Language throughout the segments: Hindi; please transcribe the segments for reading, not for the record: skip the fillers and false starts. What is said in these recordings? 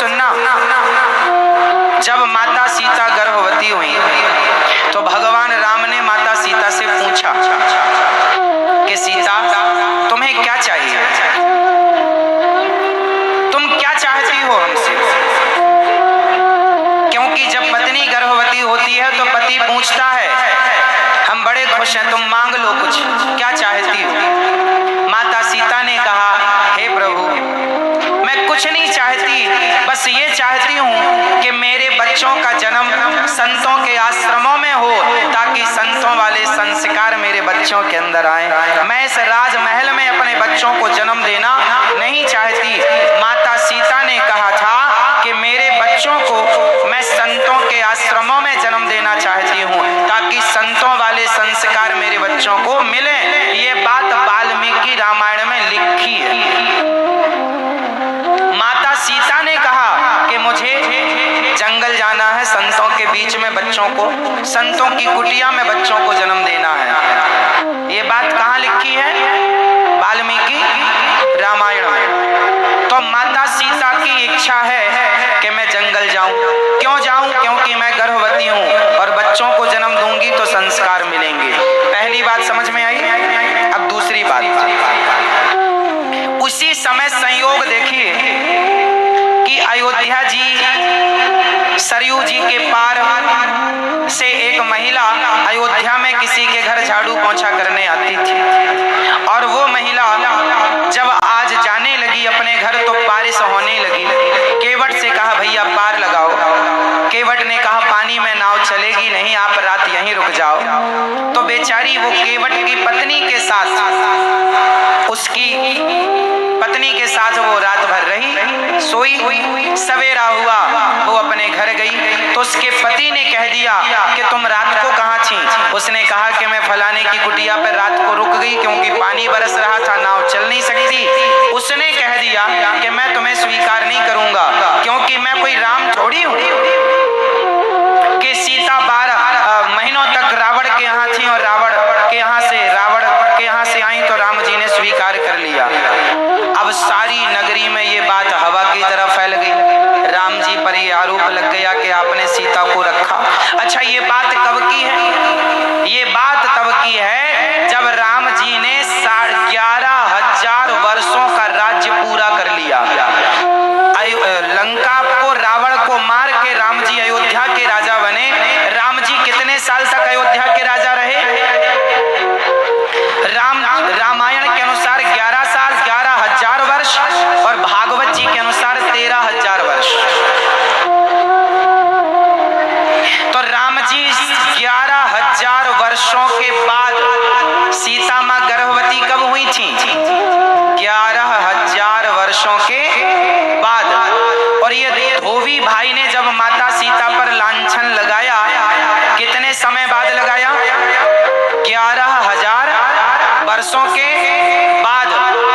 सुनना, जब माता सीता गर्भवती हुई तो भगवान राम ने माता सीता से पूछा कि सीता तुम्हें क्या चाहिए, तुम क्या चाहती हो हमसे? क्योंकि जब पत्नी गर्भवती होती है तो पति पूछता है हम बड़े खुश हैं, तुम मांग लो कुछ, क्या चाहती हो? माता सीता ने कहा हे प्रभु मैं कुछ नहीं चाहती, बस ये चाहती हूँ कि मेरे बच्चों का जन्म संतों के आश्रमों में हो ताकि संतों वाले संस्कार मेरे बच्चों के अंदर आए। मैं इस राजमहल में अपने बच्चों को जन्म देना नहीं चाहती। माता सीता ने कहा था कि मेरे बच्चों को मैं संतों के आश्रमों में जन्म देना चाहती हूँ ताकि संतों वाले संस्कार मेरे बच्चों को मिले। ये बात वाल्मीकि रामायण में लिखी है। माता सीता ने कहा कि मुझे जंगल जाना है, संतों के बीच में बच्चों को, संतों की कुटिया में बच्चों को जन्म देना है। ये बात कहाँ लिखी है? वाल्मीकि रामायण में। तो माता सीता की इच्छा है कि मैं जंगल जाऊं। क्यों जाऊं? क्योंकि मैं गर्भवती हूं और बच्चों को जन्म दूंगी तो संस्कार मिलेंगे। पहली बात समझ में आई। अब दूसरी बात, उसी समय संयोग देखिए कि अयोध्या जी सरयू जी के पार से एक महिला अयोध्या में किसी के घर झाड़ू पोंछा करने आती थी और वो महिला जब आज जाने लगी अपने घर तो बारिश होने लगी। केवट से कहा भैया पार लगाओ। केवट ने कहा पानी में नाव चलेगी नहीं, आप रात यहीं रुक जाओ। तो बेचारी वो केवट की पत्नी के साथ, उसकी पत्नी के साथ वो रात भर रही, सोई। सवेरा हुआ वो अपने घर गई तो उसके पति ने कह दिया कि तुम रात को कहाँ थी? उसने कहा कि मैं फलाने की कुटिया पर रात को रुक गई क्योंकि पानी बरस रहा था, नाव चल नहीं सकती। उसने कह दिया कि मैं तुम्हें स्वीकार नहीं करूंगा क्योंकि मैं कोई राम थोड़ी हूँ कि सीता 12 महीनों तक रावण के यहाँ थी और रावण के यहाँ से आई तो राम जी ने स्वीकार कर लिया। अब सारी नगरी में ये बात हवा की तरह फैल गई। राम जी पर ये आरोप लग गया कि आपने सीता को रखा। अच्छा ये बात कब की है? ये बात तब की है जब राम जी ने 11,000 वर्षों का राज्य पूरा कर लिया। लंका को, रावण को मार के राम जी अयोध्या के राजा बने। राम जी कितने साल तक अयोध्या के राजा रहे? रामायण के अनुसार 11 साल, 11,000 वर्ष और भागवत जी के अनुसार 13,000 वर्ष। तो राम जी 11,000 वर्षों के बाद सीता माँ गर्भवती कब हुई थी? 11,000 वर्षों के बाद। और ये धोबी भाई ने जब माता सीता पर लांछन लगाया, कितने समय बाद लगाया? 11,000 वर्षों के बाद।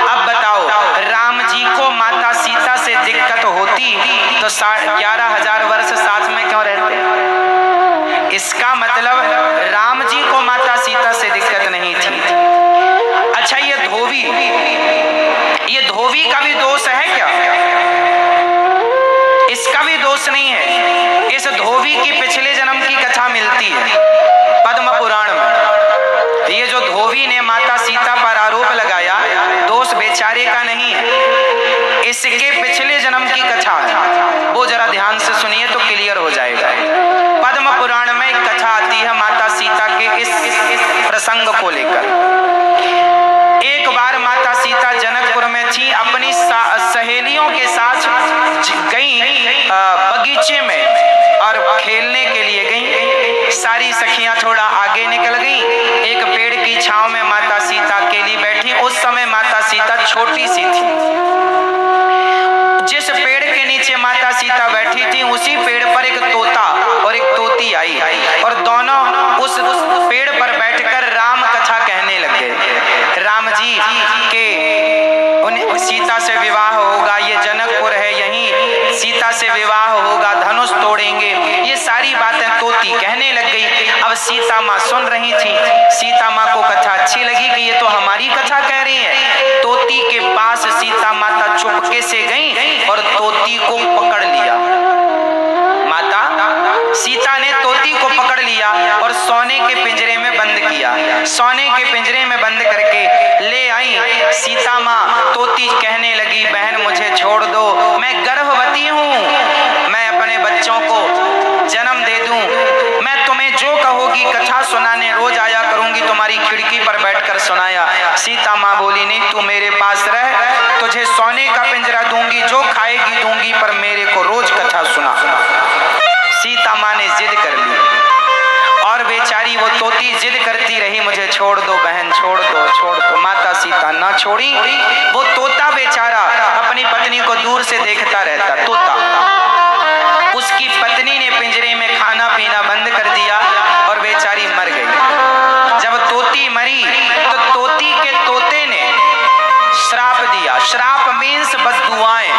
अब बताओ राम जी को माता सीता से दिक्कत होती तो 11,000 वर्ष साथ में क्यों रहते? इसका मतलब राम जी को माता सीता से दिक्कत नहीं थी। अच्छा ये धोबी का भी दोष है क्या? इसका भी दोष नहीं है। इस धोबी की पिछले जन्म की कथा मिलती है पद्म पुराण में। ये जो धोबी ने माता सीता पर आरोप लगाया, दोष बेचारे का नहीं है, इसके पिछले जन्म की कथा है। वो जरा ध्यान से सुनिए तो क्लियर हो जाएगा। पद्म पुराण में एक कथा आती है माता सीता के इस प्रसंग को लेकर। एक बार माता सीता जनकपुर में थी, अपनी सहेलियों के साथ गई बगीचे में और खेलने के लिए गई। सारी सखियां थोड़ा आगे निकल गई। एक पेड़ की छांव में माता सीता अकेली बैठी। उस समय माता सीता छोटी सी थी। जिस पेड़ के नीचे माता सीता बैठी थी उसी पेड़ पर एक तोता और एक तोती आई और दोनों उस पेड़ पर बैठकर राम कथा कहने लगे। राम जी के सीता से विवाह होगा, ये जनकपुर है, यहीं सीता से विवाह होगा, धनुष तोड़ेंगे, ये सारी बातें तोती कहने लग गई। अब सीता माँ सुन रही थी। सीता माँ को कथा अच्छी लगी कि ये तो हमारी कथा कह रही है। तोती के पास सीता माता चुपके से गई और तोती को पकड़ लिया। माता सीता ने तोती को पकड़ लिया और सोने के पिंजरे में बंद किया। सोने के पिंजरे में बंद करके ले आई। सीता माँ तोती कहने लगी, बहन मुझे छोड़ दो, मैं गर्भवती हूँ, मैं अपने बच्चों को जन्म दे दूं, मैं तुम्हें जो कहोगी कथा सुनाने रोज आया करूंगी, तुम्हारी खिड़की पर बैठकर सुनाया। सीता माँ बोली, नहीं तू मेरे पास रह, तुझे सोने का पिंजरा दूंगी, जो खाएगी दूंगी, पर मेरे को रोज कथा सुना। सीता माँ ने जिद कर ली और बेचारी वो तोती जिद करती रही, मुझे छोड़ दो बहन, छोड़ दो, छोड़ दो। माता सीता ना छोड़ी। वो तोता बेचारा अपनी पत्नी को दूर से देखता रहता। तोता, उसकी पत्नी ने पिंजरे में खाना पीना बंद कर दिया और बेचारी मर गई। जब तोती मरी तो तोती के तोते ने श्राप दिया। श्राप मीन्स बद्दुआएं।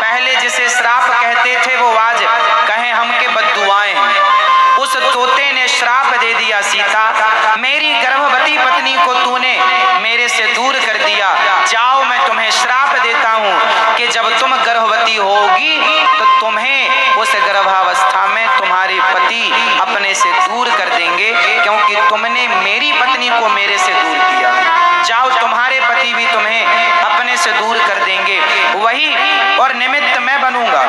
पहले जिसे श्राप कहते थे वो आज कहें हमके बद्दुआएं हैं। उस तोते ने श्राप दे दिया, सीता मेरी गर्भवती पत्नी को तूने मेरे से दूर कर दिया, जाओ मैं तुम्हें श्राप देता हूँ कि जब तुम गर्भवती होगी तो तुम्हें उस गर्भावस्था में तुम्हारे पति अपने से दूर कर देंगे, क्योंकि तुमने मेरी पत्नी को मेरे से दूर किया। जाओ तुम्हारे पति भी तुम्हें अपने से दूर कर देंगे, वही और निमित्त मैं बनूंगा।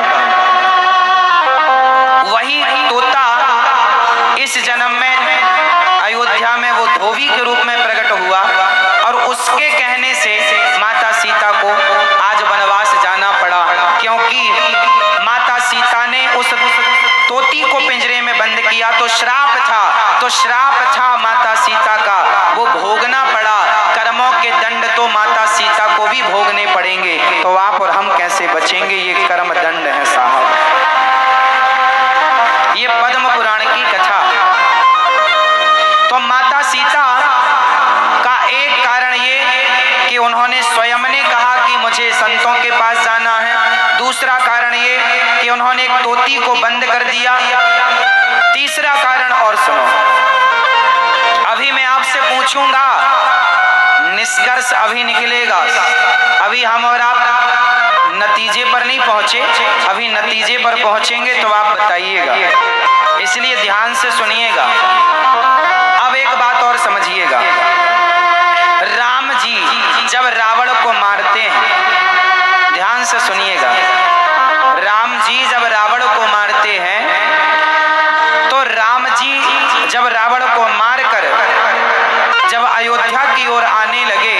वही तोता इस जन्म में अयोध्या में वो धोबी के रूप में प्रकट हुआ और उसके कहने से माता सीता को आज वनवास जाना पड़ा, क्योंकि माता सीता ने उस तोती को पिंजरे में बंद किया तो श्राप था माता सीता का, वो भोगना पड़ा। कर्मों के दंड तो माता सीता को भी भोगने पड़ेंगे, तो आप और हम कैसे बचेंगे? ये कर्म दंड है साहब। ये पद्म पुराण की कथा। तो माता सीता का एक कारण ये कि उन्होंने स्वयं ने कहा कि मुझे संतों के पास जाना है। दूसरा कारण ये कि उन्होंने एक तोती को बंद कर दिया। तीसरा कारण और सुनो, अभी मैं आपसे पूछूंगा, निष्कर्ष अभी निकलेगा। अभी हम और आप नतीजे पर नहीं पहुंचे, अभी नतीजे पर पहुंचेंगे तो आप बताइएगा, इसलिए ध्यान से सुनिएगा। अब एक बात और समझिएगा, राम जी जब रावण को मारते हैं, ध्यान से सुनिएगा, राम जी जब रावण को मारते हैं तो राम जी जब रावण को मारकर जब अयोध्या की ओर आने लगे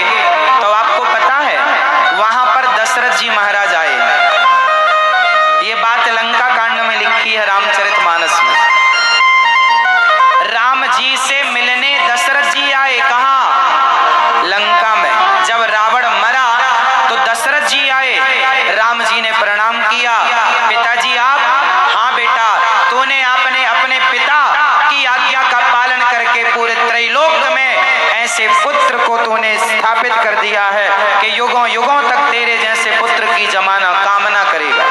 तो आपको पता है वहां पर दशरथ जी महाराज आए। ये बात लंका कांड में लिखी है, रामचरितमानस में। राम जी से मिलने दशरथ जी आए, कहां? लंका में। जब रावण मरा तो दशरथ जी आए, राम जी ने प्रणाम किया, पिताजी आप? हाँ बेटा, तूने आपने अपने पिता की आज्ञा का पालन करके पूरे त्रैलोक में ऐसे पुत्र को तूने स्थापित कर दिया है कि युगों युगों तक तेरे जैसे पुत्र की जमाना कामना करेगा।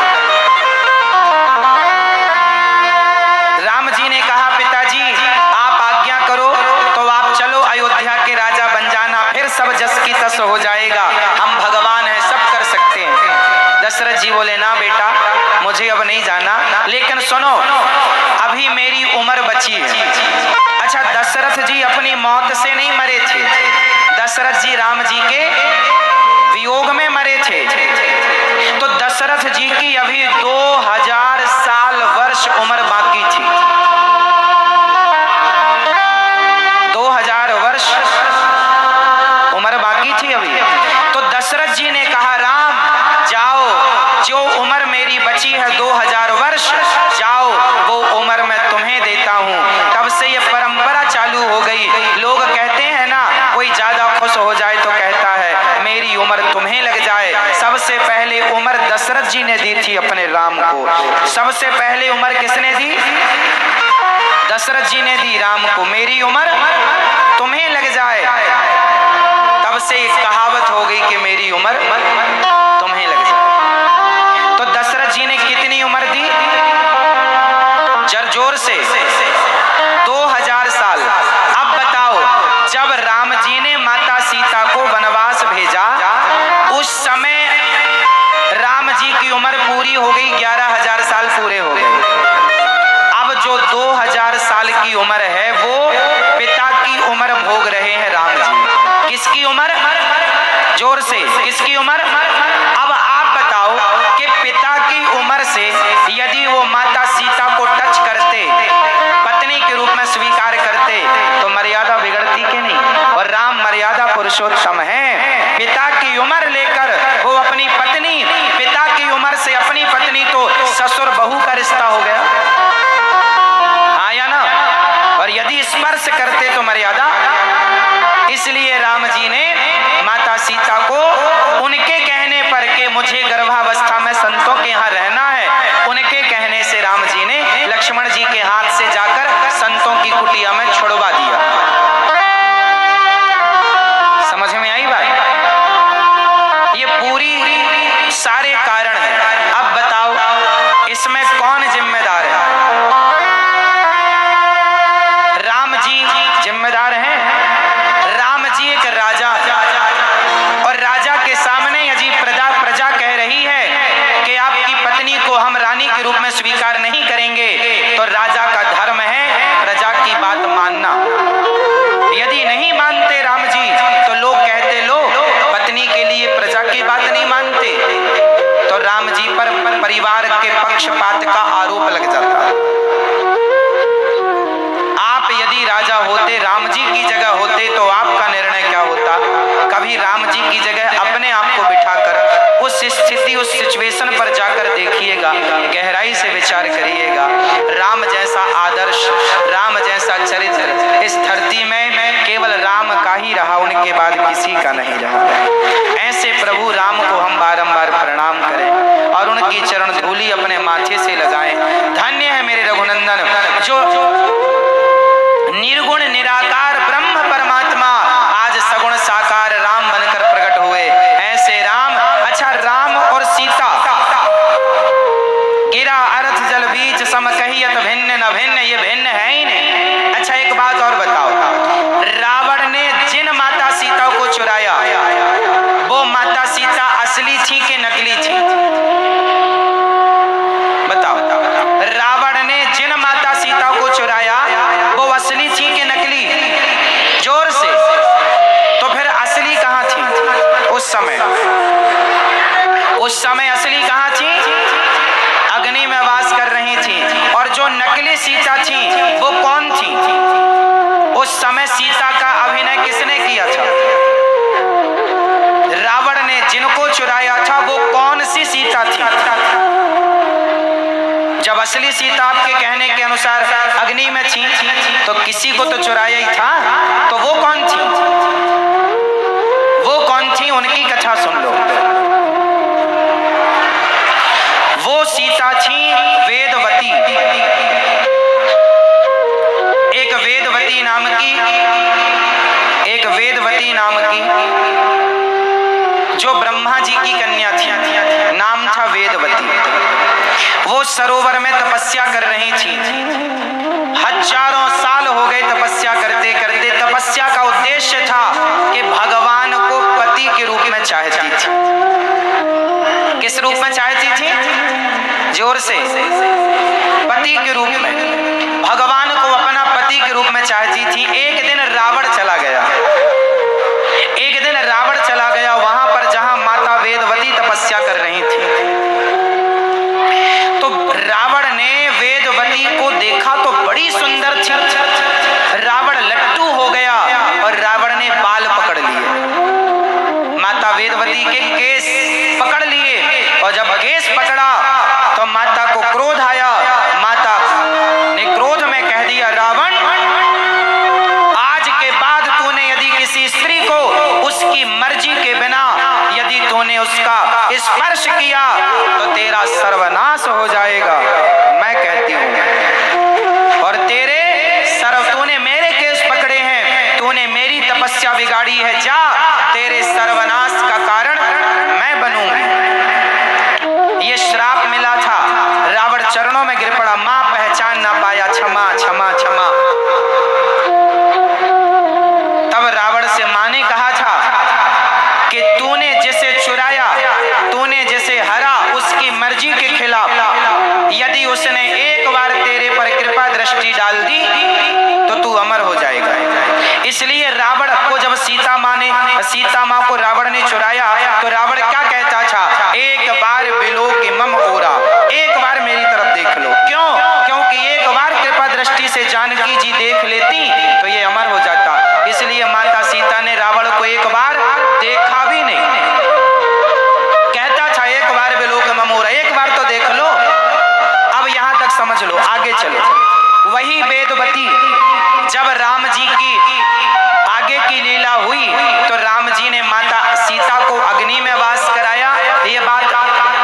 राम जी ने कहा, पिताजी आप आज्ञा करो तो आप चलो, अयोध्या के राजा बन जाना, फिर सब जस की तस हो जाएगा, हम भगवान हैं, सब कर सकते हैं। दशरथ जी बोले, ना बेटा मुझे अब नहीं जाना, लेकिन सुनो अभी मेरी उम्र बची है। अच्छा, दशरथ जी अपनी मौत से नहीं मरे थे, दशरथ जी राम जी के वियोग में मरे थे। तो दशरथ जी की अभी 2000 साल वर्ष उम्र बाकी थी, 2000 वर्ष उम्र बाकी थी अभी। तो दशरथ जी ने कहा, राम जाओ, जो उम्र मेरी बची है 2000 वर्ष, जाओ वो उम्र मैं तुम्हें देता हूँ। तब से ये परंपरा चालू हो गई। लोग कहते हैं ना, कोई ज्यादा खुश हो जाए तो कहता है मेरी उम्र तुम्हें लग जाए। सबसे पहले उम्र दशरथ जी ने दी थी अपने राम को। सबसे पहले उम्र किसने दी? दशरथ जी ने दी राम को, मेरी उम्र तुम्हें लग जाए। तब से एक कहावत हो गई कि मेरी उम्र तुम्हें लग जाए। तो दशरथ जी ने कितनी उम्र दी? जोर से 2000 साल। अब बताओ, जब राम जी ने माता सीता को वनवास भेजा, उस समय किसकी उम्र, जोर से, किसकी उम्र। अब आप बताओ कि पिता की उम्र से यदि वो माता सीता को टच करते, पत्नी के रूप में स्वीकार करते, तो मर्यादा बिगड़ती कि नहीं। और राम मर्यादा पुरुषोत्तम है। पिता की उम्र लेकर वो अपनी पत्नी, पिता की उम्र से अपनी पत्नी, तो ससुर बहू का रिश्ता हो गया, हाँ या ना। और यदि स्पर्श करते तो मर्यादा। इसलिए राम जी ने माता सीता को उनके कहने पर कि मुझे गर्भावस्था में संतों के यहाँ रहना है, उनके कहने से राम जी ने लक्ष्मण जी के हाथ से जाकर संतों की कुटिया में छुड़वा दिया। समझ में आई बात। ये पूरी सारे कारण हैं। अब बताओ इसमें कौन जिम्मेदार है। राम जी जिम्मेदार हैं। राम जी एक राजा है और राजा के सामने यदि प्रजा कह रही है कि आपकी पत्नी को हम रानी के रूप में स्वीकार नहीं करेंगे, तो राजा का धर्म है प्रजा की बात मानना। यदि नहीं मानते राम जी, तो लोग कहते लो पत्नी के लिए प्रजा की बात नहीं मानते, तो राम जी पर परिवार के पक्षपात का आरोप लग जाता। आप यदि राजा होते, राम जी की जगह होते, तो आपका निर्णय क्या होता। कभी राम जी की जगह अपने आप को बिठाकर उस स्थिति, उस सिचुएशन पर जाकर देखिएगा, गहराई से विचार करिएगा। राम जैसा आदर्श, राम जैसा चरित्र इस धरती में केवल राम का ही रहा, उनके बाद किसी का नहीं रहा। ऐसे प्रभु राम को हम बारंबार प्रणाम करें और उनकी चरण धूलि अपने माथे से लगाएं। धन्य है मेरे रघुनंदन जो निर्गुण निराकार ब्रह्म परमात्मा आज सगुण साकार राम बनकर प्रकट हुए। ऐसे राम। अच्छा, राम और सीता गिरा अर्थ जल बीच सम कहियत भिन्न न भिन्न, ये भिन्न है ही नहीं। अच्छा, एक बात और बताओ, रावण ने जिन माता सीता को चुराया, वो माता सीता असली थी कि नकली थी। बताओ, रावण ने जिन माता सीता को चुराया वो असली थी कि नकली। जोर से। तो फिर असली कहाँ थी उस समय। उस समय असली कहाँ थी, अग्नि में वास कर रही थी। और जो नकली सीता थी वो कौन थी। उस समय सीता का अभिनय किसने किया था, रावण ने। जिनको चुराया था वो कौन सी सीता थी। जब असली सीता आपके कहने के अनुसार अग्नि में थी, तो किसी को तो चुराया ही था, तो वो कौन थी, वो कौन थी, उनकी कथा सुन लो। वो सीता थी वेदवती। एक वेदवती नाम की जो ब्रह्मा जी की कन्या थी, नाम था वेदवती। वो सरोवर में तपस्या कर रही थी। हजारों साल हो गए तपस्या करते करते। तपस्या का उद्देश्य था कि भगवान को पति के रूप में चाहती थी। किस रूप में चाहती थी, जोर से, पति के रूप में। भगवान को अपना पति के रूप में चाहती थी। एक दिन रावण चला गया, वहां पर जहां माता वेदवती तपस्या कर रही थी। तो रावण ने वेदवती को देखा तो बड़ी सुंदर थी। रावण लट्टू हो गया और रावण ने बाल पकड़ लिए, माता वेदवती के केस पकड़ लिए। और जब केस पकड़ा तो माता को क्रोध आया। माता ने क्रोध में कह दिया, रावण, आज के बाद तूने यदि किसी स्त्री को उसकी मर्जी के बिना यदि तूने उसका स्पर्श किया तो तेरा सर्वनाश हो जाएगा। मैं कहती हूँ, और तेरे तूने मेरे केस पकड़े हैं, तूने मेरी तपस्या बिगाड़ी है, जा, तेरे सर्वनाश का कारण मैं बनूंगी। ये श्राप मिला था। रावण चरणों में गिर पड़ा। मां पहचान ना पाया, क्षमा क्षमा क्षमा। तब रावण से मां ने कहा था कि तूने जिसे चुराया, तूने जिसे हरा, उसकी मर्जी के खिलाफ यदि उसने एक बार तेरे पर कृपा दृष्टि डाल दी तो तू अमर हो जाएगा। इसलिए रावण को जब सीता मां ने सीता माँ को रावण ने चुराया तो रावण क्या कहता था, एक बार बिलो के मम ओरा, एक बार मेरी तरफ देख लो। क्यों? क्योंकि एक बार कृपा दृष्टि से जानकी जी देख लेती तो ये अमर हो जाता। इसलिए माता सीता ने रावण को एक बार देखा भी नहीं, कहता था एक बार बिलो के मम ओरा, एक बार तो देख लो। अब यहां तक समझ लो, आगे चलो। वही वेदवती जब राम जी की आगे की लीला हुई तो राम जी ने माता सीता को अग्नि में वास कराया। ये बात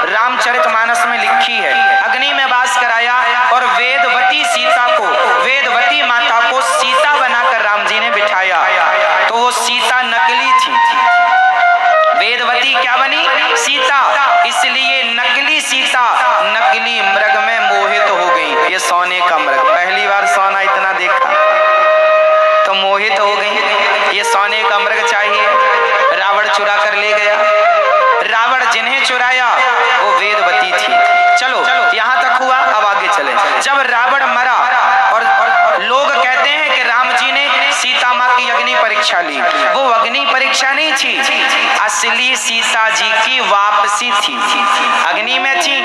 रामचरितमानस में लिखी है, अग्नि में वास कराया और वेदवती सीता को, वेदवती माता को सीता बनाकर राम जी ने बिठाया। तो वो सीता नकली थी, वेदवती क्या बनी, सीता। इसलिए नकली सीता नकली मृग में मोहित हो गई। ये सोने का मृग, पहली बार सोना इतना देखा तो मोहित हो गई। ये सोने का मृग चाहिए, रावण चुरा कर ले गया। रावण जिन्हें चुराया वो वेदवती थी। चलो यहाँ तक हुआ, अब आगे चले। जब रावण मरा और लोग कहते हैं कि राम जी ने सीता माँ की अग्नि परीक्षा ली, वो अग्नि परीक्षा नहीं थी, असली सीता जी की वापसी थी। अग्नि में थी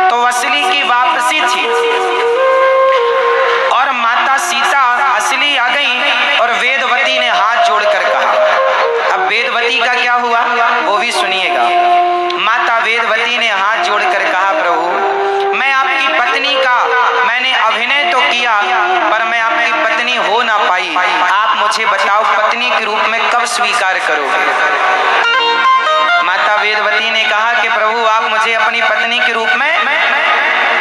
तो असली की वापसी थी और माता सीता असली आ गई और वेदवती ने हाथ जोड़कर कहा। अब वेदवती का क्या हुआ वो भी सुनिएगा। माता वेदवती ने हाथ जोड़कर कहा, प्रभु मैं आपकी पत्नी का मैंने अभिनय तो किया पर मैं आपकी पत्नी हो ना पाई। आप मुझे बताओ पत्नी के रूप में कब स्वीकार करोगे। माता वेदवती ने कहा कि प्रभु आप मुझे अपनी पत्नी के रूप में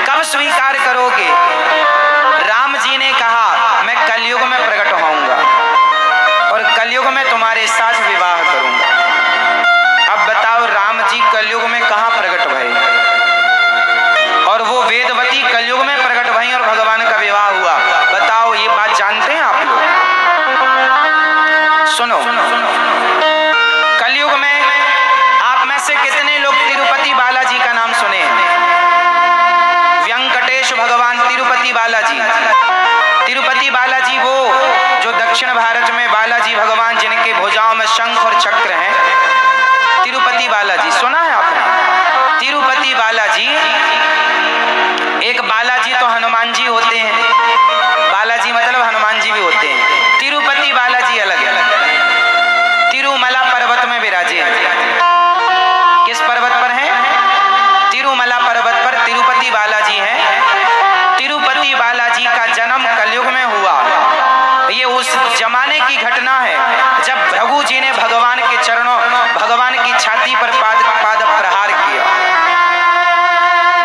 कब स्वीकार करोगे। राम जी ने कहा मैं कलयुग में प्रकट होऊंगा और कलयुग में तुम्हारे साथ विवाह करूंगा। अब बताओ राम जी कलयुग में कहां प्रकट भए और वो वेदवती कलयुग में प्रकट भई और भगवान का विवाह हुआ। बताओ ये बात जानते हैं आप लोग? सुनो, कलयुग में आप में से कितने लोग तिरुपति बालाजी का नाम सुने हैं? वेंकटेश भगवान तिरुपति बालाजी। तिरुपति बालाजी वो जो दक्षिण भारत में बालाजी भगवान जिनके भुजाओं में शंख और चक्र हैं, तिरुपति बालाजी सुना है आपने? तिरुपति बालाजी, एक बालाजी तो हनुमान जी होते हैं, बालाजी मतलब हनुमान जी भी होते हैं, तिरुपति बालाजी अलग है। तिरुमला पर्वत में विराजे हैं। किस पर्वत पर हैं? तिरुमला पर्वत पर तिरुपति बालाजी हैं। तिरुपति बालाजी का जन्म कलयुग में हुआ। ये उस जमाने की घटना है जब भृगु जी ने भगवान के चरणों, भगवान की छाती पर पाद प्रहार किया।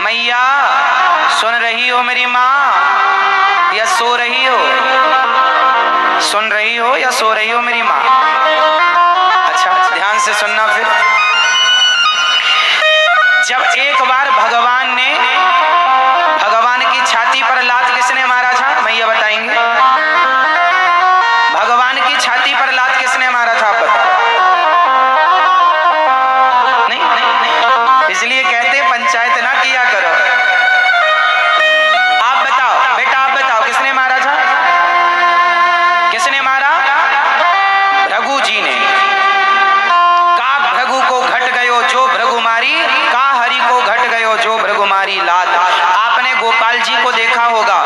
मैया सुन रही हो मेरी माँ या सो रही हो? सुन रही हो या सो रही हो मेरी माँ? अच्छा ध्यान से सुनना। फिर जब एक बार भगवान की छाती पर लात किसने मारा था? मैया बताएंगे। भगवान की छाती पर लात किसने मारा था? आप बताओ। नहीं, इसलिए कहते पंचायत ना किया करो। आप बताओ बेटा, आप बताओ किसने मारा था? किसने मारा? भृगु जी ने। का भृगु को घट गयो जो भृगु मारी, का हरि को घट गयो जो भृगु मारी लात। आपने गोपाल जी को देखा होगा,